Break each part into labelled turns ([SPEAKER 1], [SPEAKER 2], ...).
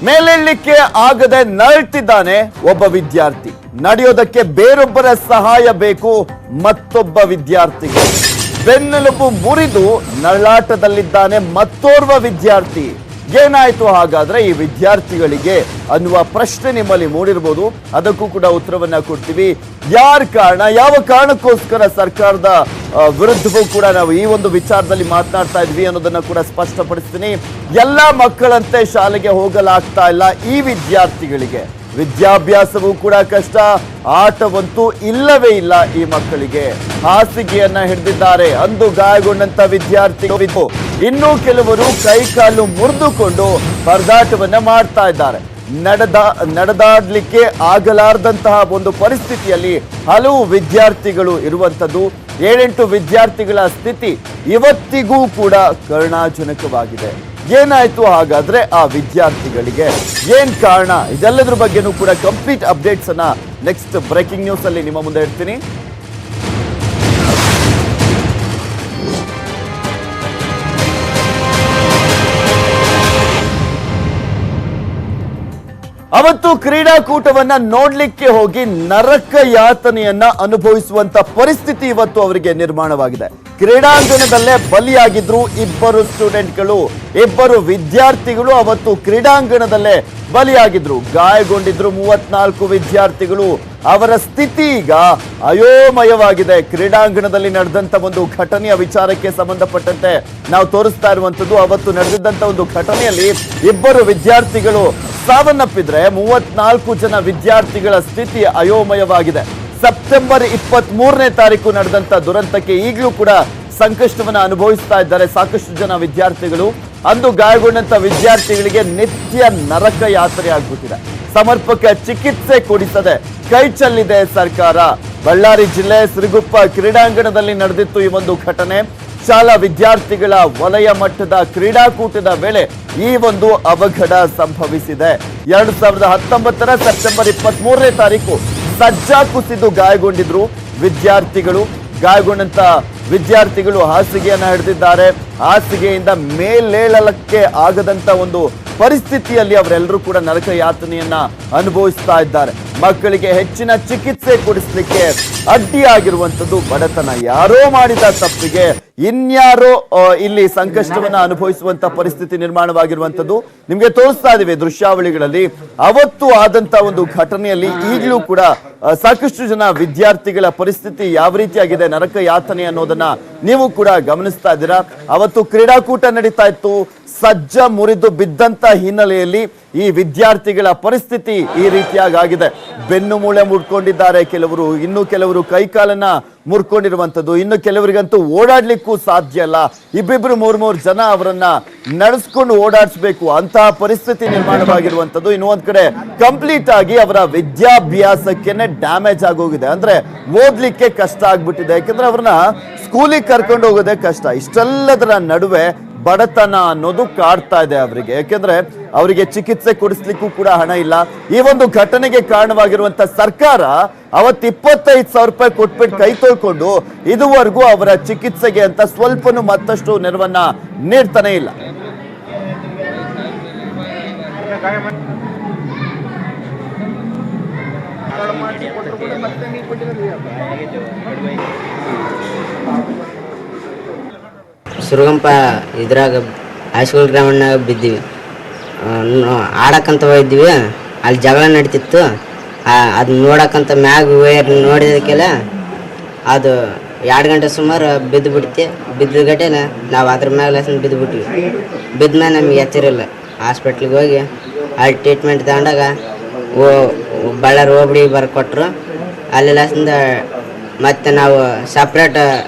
[SPEAKER 1] ಮೇಲೇಳಲಿಕ್ಕೆ ಆಗದೆ ನರಳ್ತಿದ್ದಾನೆ ಒಬ್ಬ ವಿದ್ಯಾರ್ಥಿ. ನಡೆಯೋದಕ್ಕೆ ಬೇರೊಬ್ಬರ ಸಹಾಯ ಬೇಕು ಮತ್ತೊಬ್ಬ ವಿದ್ಯಾರ್ಥಿಗೆ. ಬೆನ್ನೆಲುಬು ಮುರಿದು ನರಳಾಟದಲ್ಲಿದ್ದಾನೆ ಮತ್ತೋರ್ವ ವಿದ್ಯಾರ್ಥಿ. ಏನಾಯ್ತು ಹಾಗಾದ್ರೆ ಈ ವಿದ್ಯಾರ್ಥಿಗಳಿಗೆ ಅನ್ನುವ ಪ್ರಶ್ನೆ ನಿಮ್ಮಲ್ಲಿ ಮೂಡಿರ್ಬೋದು. ಅದಕ್ಕೂ ಕೂಡ ಉತ್ತರವನ್ನ ಕೊಡ್ತೀವಿ. ಯಾರ ಕಾರಣ, ಯಾವ ಕಾರಣಕ್ಕೋಸ್ಕರ ಸರ್ಕಾರದ ವಿರುದ್ಧವೂ ಕೂಡ ನಾವು ಈ ಒಂದು ವಿಚಾರದಲ್ಲಿ ಮಾತನಾಡ್ತಾ ಇದ್ವಿ ಅನ್ನೋದನ್ನ ಕೂಡ ಸ್ಪಷ್ಟಪಡಿಸ್ತೀನಿ. ಎಲ್ಲಾ ಮಕ್ಕಳಂತೆ ಶಾಲೆಗೆ ಹೋಗಲಾಗ್ತಾ ಇಲ್ಲ ಈ ವಿದ್ಯಾರ್ಥಿಗಳಿಗೆ. ವಿದ್ಯಾಭ್ಯಾಸವೂ ಕೂಡ ಕಷ್ಟ, ಆಟವಂತೂ ಇಲ್ಲವೇ ಇಲ್ಲ ಈ ಮಕ್ಕಳಿಗೆ. ಹಾಸಿಗೆಯನ್ನ ಹಿಡಿದಿದ್ದಾರೆ. ಅಂದು ಗಾಯಗೊಂಡಂತ ವಿದ್ಯಾರ್ಥಿಗಳು ಇನ್ನೂ ಕೆಲವರು ಕೈಕಾಲು ಮುರಿದುಕೊಂಡು ಪರದಾಟವನ್ನ ಮಾಡ್ತಾ ಇದ್ದಾರೆ. ನಡೆದಾಡ್ಲಿಕ್ಕೆ ಆಗಲಾರದಂತಹ ಒಂದು ಪರಿಸ್ಥಿತಿಯಲ್ಲಿ ಹಲವು ವಿದ್ಯಾರ್ಥಿಗಳು ಇರುವಂತದ್ದು. 7-8 ವಿದ್ಯಾರ್ಥಿಗಳ ಸ್ಥಿತಿ ಇವತ್ತಿಗೂ ಕೂಡ ಕರುಣಾಜನಕವಾಗಿದೆ. ಏನಾಯ್ತು ಹಾಗಾದ್ರೆ ಆ ವಿದ್ಯಾರ್ಥಿಗಳಿಗೆ, ಏನ್ ಕಾರಣ, ಇದೆಲ್ಲದ್ರ ಬಗ್ಗೆನೂ ಕೂಡ ಕಂಪ್ಲೀಟ್ ಅಪ್ಡೇಟ್ಸ್ ಅನ್ನ ನೆಕ್ಸ್ಟ್ ಬ್ರೇಕಿಂಗ್ ನ್ಯೂಸ್ ಅಲ್ಲಿ ನಿಮ್ಮ ಮುಂದೆ ಇಡ್ತೀನಿ. ಅವತ್ತು ಕ್ರೀಡಾಕೂಟವನ್ನ ನೋಡ್ಲಿಕ್ಕೆ ಹೋಗಿ ನರಕ ಯಾತನೆಯನ್ನ ಅನುಭವಿಸುವಂತ ಪರಿಸ್ಥಿತಿ ಇವತ್ತು ಅವರಿಗೆ ನಿರ್ಮಾಣವಾಗಿದೆ. ಕ್ರೀಡಾಂಗಣದಲ್ಲೇ ಬಲಿಯಾಗಿದ್ರು ಇಬ್ಬರು ಸ್ಟೂಡೆಂಟ್ಗಳು, ಇಬ್ಬರು ವಿದ್ಯಾರ್ಥಿಗಳು ಅವತ್ತು ಕ್ರೀಡಾಂಗಣದಲ್ಲೇ ಬಲಿಯಾಗಿದ್ರು. ಗಾಯಗೊಂಡಿದ್ರು 34 ವಿದ್ಯಾರ್ಥಿಗಳು. ಅವರ ಸ್ಥಿತಿ ಈಗ ಅಯೋಮಯವಾಗಿದೆ. ಕ್ರೀಡಾಂಗಣದಲ್ಲಿ ನಡೆದಂತ ಒಂದು ಘಟನೆಯ ವಿಚಾರಕ್ಕೆ ಸಂಬಂಧಪಟ್ಟಂತೆ ನಾವು ತೋರಿಸ್ತಾ ಇರುವಂತದ್ದು. ಅವತ್ತು ನಡೆದಿದ್ದಂತ ಒಂದು ಘಟನೆಯಲ್ಲಿ ಇಬ್ಬರು ವಿದ್ಯಾರ್ಥಿಗಳು ಸಾವನ್ನಪ್ಪಿದ್ರೆ 34 ಜನ ವಿದ್ಯಾರ್ಥಿಗಳ ಸ್ಥಿತಿ ಅಯೋಮಯವಾಗಿದೆ. ಸೆಪ್ಟೆಂಬರ್ 23ನೇ ತಾರೀಕು ನಡೆದಂತ ದುರಂತಕ್ಕೆ ಈಗಲೂ ಕೂಡ ಸಂಕಷ್ಟವನ್ನ ಅನುಭವಿಸ್ತಾ ಇದ್ದಾರೆ ಸಾಕಷ್ಟು ಜನ ವಿದ್ಯಾರ್ಥಿಗಳು. ಅಂದು ಗಾಯಗೊಂಡಂತ ವಿದ್ಯಾರ್ಥಿಗಳಿಗೆ ನಿತ್ಯ ನರಕ ಯಾತ್ರೆ ಆಗ್ಬಿಟ್ಟಿದೆ. ಸಮರ್ಪಕ ಚಿಕಿತ್ಸೆ ಕೊಡಿಸದೆ ಕೈ ಚೆಲ್ಲಿದೆ ಸರ್ಕಾರ. ಬಳ್ಳಾರಿ ಜಿಲ್ಲೆ ಸಿರುಗುಪ್ಪ ಕ್ರೀಡಾಂಗಣದಲ್ಲಿ ನಡೆದಿತ್ತು ಈ ಒಂದು ಘಟನೆ. ಶಾಲಾ ವಿದ್ಯಾರ್ಥಿಗಳ ವಲಯ ಮಟ್ಟದ ಕ್ರೀಡಾಕೂಟದ ವೇಳೆ ಈ ಒಂದು ಅವಘಡ ಸಂಭವಿಸಿದೆ. 2019 ಸೆಪ್ಟೆಂಬರ್ 23ನೇ ತಾರೀಕು ಸಜ್ಜಾ ಕುಸಿದು ಗಾಯಗೊಂಡಿದ್ರು ವಿದ್ಯಾರ್ಥಿಗಳು. ಗಾಯಗೊಂಡಂತ ವಿದ್ಯಾರ್ಥಿಗಳು ಹಾಸಿಗೆಯನ್ನ ಹಿಡಿದಿದ್ದಾರೆ. ಹಾಸಿಗೆಯಿಂದ ಮೇಲೇಳಲಕ್ಕೆ ಆಗದಂತ ಒಂದು ಪರಿಸ್ಥಿತಿಯಲ್ಲಿ ಅವರೆಲ್ಲರೂ ಕೂಡ ನರಕ ಯಾತನೆಯನ್ನ ಅನುಭವಿಸ್ತಾ ಇದ್ದಾರೆ. ಮಕ್ಕಳಿಗೆ ಹೆಚ್ಚಿನ ಚಿಕಿತ್ಸೆ ಕೊಡಿಸ್ಲಿಕ್ಕೆ ಅಡ್ಡಿಯಾಗಿರುವಂತದ್ದು ಬಡತನ. ಯಾರೋ ಮಾಡಿದ ತಪ್ಪಿಗೆ ಇನ್ಯಾರೋ ಇಲ್ಲಿ ಸಂಕಷ್ಟವನ್ನ ಅನುಭವಿಸುವಂತ ಪರಿಸ್ಥಿತಿ ನಿರ್ಮಾಣವಾಗಿರುವಂತದ್ದು ನಿಮ್ಗೆ ತೋರಿಸ್ತಾ ಇದೀವಿ ದೃಶ್ಯಾವಳಿಗಳಲ್ಲಿ. ಅವತ್ತು ಆದಂತ ಒಂದು ಘಟನೆಯಲ್ಲಿ ಈಗಲೂ ಕೂಡ ಸಾಕಷ್ಟು ಜನ ವಿದ್ಯಾರ್ಥಿಗಳ ಪರಿಸ್ಥಿತಿ ಯಾವ ರೀತಿಯಾಗಿದೆ, ನರಕ ಯಾತನೆ ಅನ್ನೋದನ್ನ ನೀವು ಕೂಡ ಗಮನಿಸ್ತಾ ಇದ್ದೀರಾ. ಅವತ್ತು ಕ್ರೀಡಾಕೂಟ ನಡೀತಾ ಇತ್ತು. ಸಜ್ಜ ಮುರಿದು ಬಿದ್ದಂತ ಹಿನ್ನೆಲೆಯಲ್ಲಿ ಈ ವಿದ್ಯಾರ್ಥಿಗಳ ಪರಿಸ್ಥಿತಿ ಈ ರೀತಿಯಾಗಿದೆ. ಬೆನ್ನು ಮೂಳೆ ಮುರ್ಕೊಂಡಿದ್ದಾರೆ ಕೆಲವರು, ಇನ್ನು ಕೆಲವರು ಕೈಕಾಲನ್ನ ಮುರ್ಕೊಂಡಿರುವಂತದ್ದು, ಇನ್ನು ಕೆಲವರಿಗಂತೂ ಓಡಾಡ್ಲಿಕ್ಕೂ ಸಾಧ್ಯ ಇಲ್ಲ. ಇಬ್ಬಿಬ್ರು 3 ಜನ ಅವರನ್ನ ನಡೆಸ್ಕೊಂಡು ಓಡಾಡಿಸ್ಬೇಕು ಅಂತಹ ಪರಿಸ್ಥಿತಿ ನಿರ್ಮಾಣವಾಗಿರುವಂತದ್ದು. ಇನ್ನು ಒಂದ್ ಕಡೆ ಕಂಪ್ಲೀಟ್ ಆಗಿ ಅವರ ವಿದ್ಯಾಭ್ಯಾಸಕ್ಕೆನೆ ಡ್ಯಾಮೇಜ್ ಆಗೋಗಿದೆ. ಅಂದ್ರೆ ಓದ್ಲಿಕ್ಕೆ ಕಷ್ಟ ಆಗ್ಬಿಟ್ಟಿದೆ. ಯಾಕಂದ್ರೆ ಅವ್ರನ್ನ ಸ್ಕೂಲಿಗೆ ಕರ್ಕೊಂಡು ಹೋಗೋದೇ ಕಷ್ಟ. ಇಷ್ಟೆಲ್ಲದರ ನಡುವೆ ಬಡತನ ಅನ್ನೋದು ಕಾಡ್ತಾ ಇದೆ ಅವರಿಗೆ. ಯಾಕೆಂದ್ರೆ ಅವರಿಗೆ ಚಿಕಿತ್ಸೆ ಕೊಡಿಸ್ಲಿಕ್ಕೂ ಕೂಡ ಹಣ ಇಲ್ಲ. ಈ ಒಂದು ಘಟನೆಗೆ ಕಾರಣವಾಗಿರುವಂತ ಸರ್ಕಾರ ಅವತ್ತು 25,000 ರೂಪಾಯಿ ಕೊಟ್ಬಿಟ್ಟು ಕೈ ತೊಳ್ಕೊಂಡು ಇದುವರೆಗೂ ಅವರ ಚಿಕಿತ್ಸೆಗೆ ಅಂತ ಸ್ವಲ್ಪನೂ ಮತ್ತಷ್ಟು ನೆರವನ್ನ ನೀಡ್ತಾನೆ ಇಲ್ಲ.
[SPEAKER 2] ಸುರಗಂಪ ಇದ್ರಾಗ ಹೈಸ್ಕೂಲ್ ಗ್ರೌಂಡ್ನಾಗ ಬಿದ್ದೀವಿ. ಆಡಕ್ಕಂತ ಹೋಗಿದ್ವಿ. ಅಲ್ಲಿ ಜಗಳ ನಡೀತಿತ್ತು. ಅದು ನೋಡಕ್ಕಂತ ಮ್ಯಾಗ ನೋಡಿದಕ್ಕೆಲ್ಲ ಅದು 2 ಗಂಟೆ ಸುಮಾರು ಬಿದ್ದು ಬಿಡ್ತಿ. ಬಿದ್ದ ಗಂಟೆನ ನಾವು ಅದ್ರ ಮ್ಯಾಗ ಬಿದ್ದು ಬಿಟ್ವಿ. ಬಿದ್ದ ಮೇಲೆ ನಮಗೆ ಎಚ್ಚರಿಲ್ಲ. ಹಾಸ್ಪಿಟ್ಲಿಗೆ ಹೋಗಿ ಅಲ್ಲಿ ಟ್ರೀಟ್ಮೆಂಟ್ ತಗೊಂಡಾಗ ಬಳ್ಳಾರಿ ಹೋಬಳಿ ಬರ್ಕೊಟ್ರು. ಅಲ್ಲಿ ಲಾಸ್ಟಿಂದ ಮತ್ತು ನಾವು ಸಪ್ರೇಟ್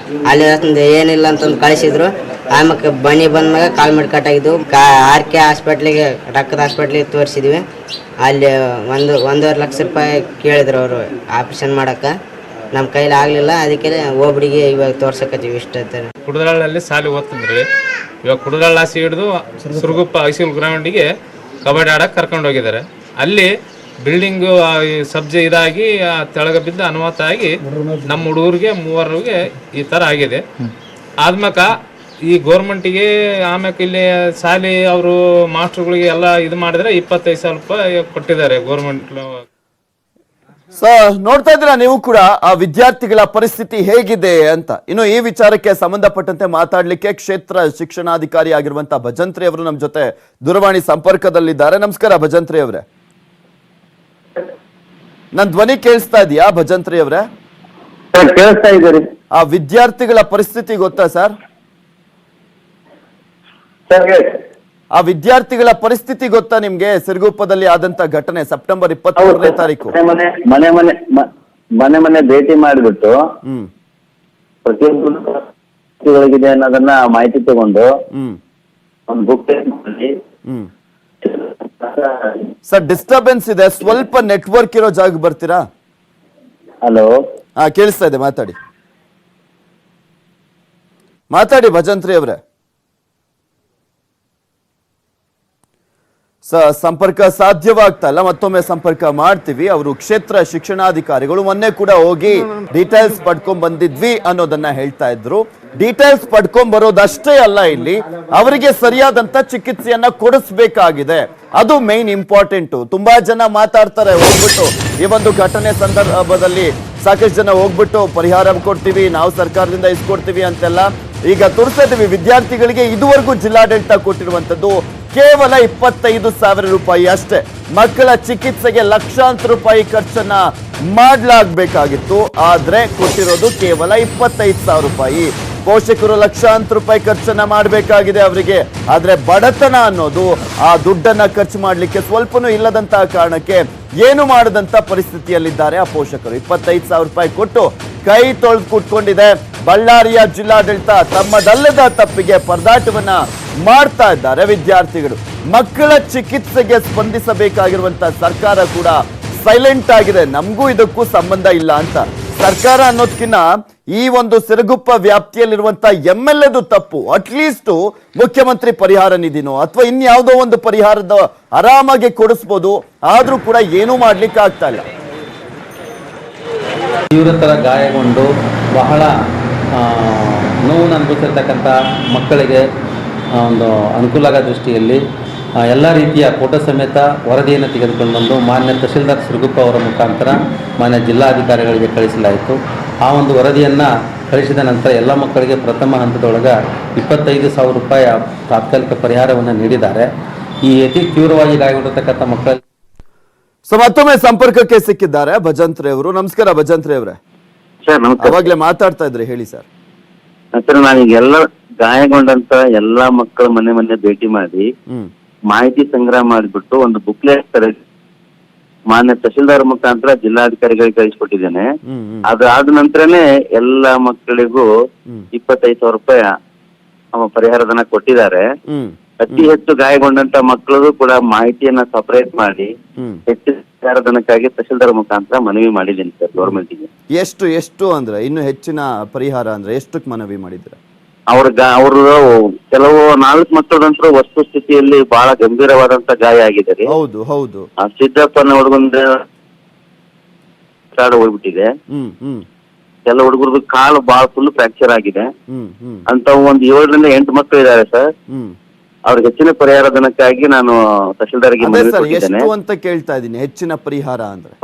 [SPEAKER 2] ಅಲ್ಲಿ ಲಾಸ್ಟಿಂದ ಏನಿಲ್ಲ ಅಂತಂದು ಕಳಿಸಿದ್ರು. ಆಮೇಲೆ ಬನ್ನಿ ಬಂದಾಗ ಕಾಲು ಮಾಡಿ ಕಟ್ಟಾಗಿದ್ವು. RK ಹಾಸ್ಪಿಟ್ಲಿಗೆ ರಕ್ತದ ಹಾಸ್ಪಿಟ್ಲಿಗೆ ತೋರಿಸಿದ್ವಿ. ಅಲ್ಲಿ 1.5 ಲಕ್ಷ ರೂಪಾಯಿ ಕೇಳಿದ್ರು ಅವರು ಆಪ್ರೇಷನ್ ಮಾಡೋಕ್ಕೆ. ನಮ್ಮ ಕೈಲಿ ಆಗಲಿಲ್ಲ. ಅದಕ್ಕೆ ಹೋಬಳಿಗೆ ಇವಾಗ ತೋರ್ಸಕತ್ತೀವಿ. ಇಷ್ಟ
[SPEAKER 3] ಕುಡದಳ್ಳಿ ಸಾಲಿ ಓದ್ತಿದ್ರಿ. ಇವಾಗ ಕುಡದಳ್ಳ ಹಾಸಿ ಹಿಡಿದು ಸುರಗುಪ್ಪ ಹೈಸ್ಕೂಲ್ ಗ್ರೌಂಡಿಗೆ ಕಬಡ್ಡಿ ಆಡಕ್ಕೆ ಕರ್ಕೊಂಡು ಹೋಗಿದ್ದಾರೆ. ಅಲ್ಲಿ ಬಿಲ್ಡಿಂಗು ಸಬ್ಜೆ ಇದಾಗಿ ತೆಳಗೆ ಬಿದ್ದು ಅನಾಹುತ ಆಗಿ ನಮ್ಮ ಹುಡುಗರಿಗೆ 3 ಈ ಥರ ಆಗಿದೆ. ಆದ್ಮೇಲೆ ಈ ಗೌರ್ಮೆಂಟಿಗೆ ಆಮ್ಯಾಕೆ ಇಲ್ಲಿ ಶಾಲೆ ಅವರು ಮಾಸ್ಟರ್ಗಳಿಗೆ ಎಲ್ಲ ಇದು ಮಾಡಿದ್ರೆ 25,000 ರೂಪಾಯಿ ಕೊಟ್ಟಿದ್ದಾರೆ ಗೌರ್ಮೆಂಟ್.
[SPEAKER 1] ನೋಡ್ತಾ ಇದ್ದೀರಾ ನೀವು ಕೂಡ ಆ ವಿದ್ಯಾರ್ಥಿಗಳ ಪರಿಸ್ಥಿತಿ ಹೇಗಿದೆ ಅಂತ. ಇನ್ನು ಈ ವಿಚಾರಕ್ಕೆ ಸಂಬಂಧಪಟ್ಟಂತೆ ಮಾತಾಡ್ಲಿಕ್ಕೆ ಕ್ಷೇತ್ರ ಶಿಕ್ಷಣಾಧಿಕಾರಿ ಆಗಿರುವಂತಹ ಭಜಂತ್ರಿ ಅವರು ನಮ್ಮ ಜೊತೆ ದೂರವಾಣಿ ಸಂಪರ್ಕದಲ್ಲಿದ್ದಾರೆ. ನಮಸ್ಕಾರ ಭಜಂತ್ರಿ ಅವರೇ, ನನ್ ಧ್ವನಿ ಕೇಳಿಸ್ತಾ ಇದೆಯಾ ಭಜಂತ್ರಿ ಅವರೇ?
[SPEAKER 4] ಕೇಳಿಸ್ತಾ ಇದ್ದೀರಿ.
[SPEAKER 1] ಆ ವಿದ್ಯಾರ್ಥಿಗಳ ಪರಿಸ್ಥಿತಿ ಗೊತ್ತಾ ಸರ್? ಆ ವಿದ್ಯಾರ್ಥಿಗಳ ಪರಿಸ್ಥಿತಿ ಗೊತ್ತಾ ನಿಮ್ಗೆ? ಸಿರುಗುಪ್ಪದಲ್ಲಿ ಆದಂತ ಘಟನೆ ಸೆಪ್ಟೆಂಬರ್ 23ನೇ ತಾರೀಕು
[SPEAKER 4] ಮನೆ ಭೇಟಿ ಮಾಡಿಬಿಟ್ಟು ಪ್ರತಿಯೊಂದು ಅನ್ನೋದನ್ನ ಮಾಹಿತಿ ತಗೊಂಡು ಒಂದು ಬುಕ್ ಮಾಡಿ.
[SPEAKER 1] ಸರ್ ಡಿಸ್ಟರ್ಬೆನ್ಸ್ ಇದೆ, ಸ್ವಲ್ಪ ನೆಟ್ವರ್ಕ್ ಇರೋ ಜಾಗ ಬರ್ತೀರಾ?
[SPEAKER 4] ಹಲೋ,
[SPEAKER 1] ಕೇಳಿಸ್ತಾ ಇದೆ, ಮಾತಾಡಿ ಭಜಂತ್ರಿ ಅವರೇ. ಸಂಪರ್ಕ ಸಾಧ್ಯವಾಗ್ತಾ ಇಲ್ಲ, ಮತ್ತೊಮ್ಮೆ ಸಂಪರ್ಕ ಮಾಡ್ತೀವಿ. ಅವರು ಕ್ಷೇತ್ರ ಶಿಕ್ಷಣಾಧಿಕಾರಿಗಳು ಮೊನ್ನೆ ಕೂಡ ಹೋಗಿ ಡೀಟೇಲ್ಸ್ ಪಡ್ಕೊಂಡ್ ಬಂದಿದ್ವಿ ಅನ್ನೋದನ್ನ ಹೇಳ್ತಾ ಇದ್ರು. ಡೀಟೇಲ್ಸ್ ಪಡ್ಕೊಂಡ್ ಬರೋದಷ್ಟೇ ಅಲ್ಲ, ಇಲ್ಲಿ ಅವರಿಗೆ ಸರಿಯಾದಂತ ಚಿಕಿತ್ಸೆಯನ್ನ ಕೊಡಿಸ್ಬೇಕಾಗಿದೆ, ಅದು ಮೇನ್ ಇಂಪಾರ್ಟೆಂಟ್. ತುಂಬಾ ಜನ ಮಾತಾಡ್ತಾರೆ ಹೋಗ್ಬಿಟ್ಟು, ಈ ಒಂದು ಘಟನೆ ಸಂದರ್ಭದಲ್ಲಿ ಸಾಕಷ್ಟು ಜನ ಹೋಗ್ಬಿಟ್ಟು ಪರಿಹಾರ ಕೊಡ್ತೀವಿ, ನಾವು ಸರ್ಕಾರದಿಂದ ಇಸ್ಕೊಡ್ತೀವಿ ಅಂತೆಲ್ಲ. ಈಗ ತೋರಿಸ್ತಿದ್ದೀವಿ ವಿದ್ಯಾರ್ಥಿಗಳಿಗೆ ಇದುವರೆಗೂ ಜಿಲ್ಲಾಡಳಿತ ಕೊಟ್ಟಿರುವಂತದ್ದು ಕೇವಲ 25,000 ರೂಪಾಯಿ ಅಷ್ಟೇ. ಮಕ್ಕಳ ಚಿಕಿತ್ಸೆಗೆ ಲಕ್ಷಾಂತರ ರೂಪಾಯಿ ಖರ್ಚನ್ನ ಮಾಡ್ಲಾಗ್ಬೇಕಾಗಿತ್ತು, ಆದ್ರೆ ಕೊಟ್ಟಿರೋದು ಕೇವಲ 25,000 ರೂಪಾಯಿ. ಪೋಷಕರು ಲಕ್ಷಾಂತರ ರೂಪಾಯಿ ಖರ್ಚನ್ನ ಮಾಡಬೇಕಾಗಿದೆ ಅವರಿಗೆ, ಆದ್ರೆ ಬಡತನ ಅನ್ನೋದು ಆ ದುಡ್ಡನ್ನ ಖರ್ಚು ಮಾಡ್ಲಿಕ್ಕೆ ಸ್ವಲ್ಪನೂ ಇಲ್ಲದಂತಹ ಕಾರಣಕ್ಕೆ ಏನು ಮಾಡದಂತ ಪರಿಸ್ಥಿತಿಯಲ್ಲಿದ್ದಾರೆ ಆ ಪೋಷಕರು. 25,000 ರೂಪಾಯಿ ಕೊಟ್ಟು ಕೈ ತೊಳೆದು ಕುಟ್ಕೊಂಡಿದೆ ಬಳ್ಳಾರಿಯ ಜಿಲ್ಲಾಡಳಿತ. ತಮ್ಮದಲ್ಲದ ತಪ್ಪಿಗೆ ಪರದಾಟವನ್ನ ಮಾಡ್ತಾ ಇದ್ದಾರೆ ವಿದ್ಯಾರ್ಥಿಗಳು. ಮಕ್ಕಳ ಚಿಕಿತ್ಸೆಗೆ ಸ್ಪಂದಿಸಬೇಕಾಗಿರುವಂತಹ ಸರ್ಕಾರ ಕೂಡ ಸೈಲೆಂಟ್ ಆಗಿದೆ, ನಮಗೂ ಇದಕ್ಕೂ ಸಂಬಂಧ ಇಲ್ಲ ಅಂತ. ಸರ್ಕಾರ ಅನ್ನೋದಕ್ಕಿಂತ ಈ ಒಂದು ಸಿರುಗುಪ್ಪ ವ್ಯಾಪ್ತಿಯಲ್ಲಿರುವಂತಹ MLAದು ತಪ್ಪು. ಅಟ್ಲೀಸ್ಟ್ ಮುಖ್ಯಮಂತ್ರಿ ಪರಿಹಾರ ನಿಧಿನೋ ಅಥವಾ ಇನ್ಯಾವುದೋ ಒಂದು ಪರಿಹಾರದ ಆರಾಮಾಗಿ ಕೊಡಿಸ್ಬೋದು, ಆದ್ರೂ ಕೂಡ ಏನೂ ಮಾಡ್ಲಿಕ್ಕೆ ಆಗ್ತಾ ಇಲ್ಲ.
[SPEAKER 5] ತೀವ್ರತರ ಗಾಯಗೊಂಡು ಬಹಳ ನೋವನ್ನು ಅನುಭವಿಸಿರ್ತಕ್ಕಂಥ ಮಕ್ಕಳಿಗೆ ಒಂದು ಅನುಕೂಲ ಆಗೋ ದೃಷ್ಟಿಯಲ್ಲಿ ಎಲ್ಲ ರೀತಿಯ ಫೋಟೋ ಸಮೇತ ವರದಿಯನ್ನು ತೆಗೆದುಕೊಂಡು ಬಂದು ಮಾನ್ಯ ತಹಶೀಲ್ದಾರ್ ಸಿರುಗುಪ್ಪ ಅವರ ಮುಖಾಂತರ ಮಾನ್ಯ ಜಿಲ್ಲಾಧಿಕಾರಿಗಳಿಗೆ ಕಳಿಸಲಾಯಿತು. ಆ ಒಂದು ವರದಿಯನ್ನು ಕಳಿಸಿದ ನಂತರ ಎಲ್ಲ ಮಕ್ಕಳಿಗೆ ಪ್ರಥಮ ಹಂತದೊಳಗೆ 25,000 ರೂಪಾಯಿ ತಾತ್ಕಾಲಿಕ ಪರಿಹಾರವನ್ನು ನೀಡಿದ್ದಾರೆ. ಈ ಅತಿ ತೀವ್ರವಾಗಿ ಗಾಯಗೊಂಡಿರ್ತಕ್ಕಂಥ ಮಕ್ಕಳಿಗೆ
[SPEAKER 1] ಮತ್ತೊಮ್ಮೆ ಸಂಪರ್ಕಕ್ಕೆ ಸಿಕ್ಕಿದ್ದಾರೆ ಭಜಂತ್ರಿ ಅವರು. ನಮಸ್ಕಾರ ಭಜಂತ್ರಿ ಅವರೇ.
[SPEAKER 4] ಸರ್ ನಮಸ್ಕಾರ.
[SPEAKER 1] ಅವಾಗ್ಲೇ ಮಾತಾಡ್ತಾ ಇದ್ರಿ, ಹೇಳಿ ಸರ್.
[SPEAKER 4] ಸರ್ ನಾನೀಗ ಎಲ್ಲ ಗಾಯಗೊಂಡಂತ ಎಲ್ಲಾ ಮಕ್ಕಳ ಮನೆ ಭೇಟಿ ಮಾಡಿ ಮಾಹಿತಿ ಸಂಗ್ರಹ ಮಾಡಿಬಿಟ್ಟು ಒಂದು ಬುಕ್ಲೆಟ್ ತರ ಮಾನ್ಯ ತಹಶೀಲ್ದಾರ್ ಮುಖಾಂತರ ಜಿಲ್ಲಾಧಿಕಾರಿಗಳಿಗೆ ಕಳಿಸ್ಕೊಟ್ಟಿದ್ದೇನೆ. ಅದಾದ ನಂತರನೇ ಎಲ್ಲಾ ಮಕ್ಕಳಿಗೂ 25,000 ರೂಪಾಯಿ ಪರಿಹಾರಧನ ಕೊಟ್ಟಿದ್ದಾರೆ. ಅತಿ ಹೆಚ್ಚು ಗಾಯಗೊಂಡಂತ ಮಕ್ಕಳಿಗೂ ಕೂಡ ಮಾಹಿತಿಯನ್ನ ಸಪರೇಟ್ ಮಾಡಿ ಹೆಚ್ಚು ಪರಿಹಾರಧನಕ್ಕಾಗಿ ತಹಶೀಲ್ದಾರ್ ಮುಖಾಂತರ ಮನವಿ ಮಾಡಿದ್ದೀನಿ ಸರ್ ಗೌರ್ಮೆಂಟ್ಗೆ.
[SPEAKER 1] ಎಷ್ಟು ಅಂದ್ರೆ ಇನ್ನು ಹೆಚ್ಚಿನ ಪರಿಹಾರ ಅಂದ್ರೆ ಎಷ್ಟಕ್ಕೆ ಮನವಿ ಮಾಡಿದ್ರ?
[SPEAKER 4] ಅವರು ಕೆಲವು 4 ಮಕ್ಕಳದಂತೂ ವಸ್ತು ಸ್ಥಿತಿಯಲ್ಲಿ ಬಹಳ ಗಂಭೀರವಾದಂತ ಗಾಯ ಆಗಿದೆ ರೀ.
[SPEAKER 1] ಹೌದು ಹೌದು.
[SPEAKER 4] ಆ ಸಿದ್ದಪ್ಪನ ಹುಡುಗಂದ ಹೋಗ್ಬಿಟ್ಟಿದೆ. ಕೆಲ ಹುಡುಗರದು ಕಾಲು ಬಹಳ ಫುಲ್ ಫ್ರಾಕ್ಚರ್ ಆಗಿದೆ. ಅಂತ ಒಂದು 7 ರಿಂದ 8 ಮಕ್ಕಳು ಇದ್ದಾರೆ ಸರ್. ಅವ್ರಿಗೆ ಹೆಚ್ಚಿನ ಪರಿಹಾರ ಧನಕ್ಕಾಗಿ ನಾನು ತಹಶೀಲ್ದಾರ್ಗೆ ಮನವಿ ಕೊಟ್ಟಿದ್ದೇನೆ.
[SPEAKER 1] ಎಷ್ಟು ಅಂತ ಕೇಳ್ತಾ ಇದ್ದೀನಿ, ಹೆಚ್ಚಿನ ಪರಿಹಾರ ಅಂದ್ರೆ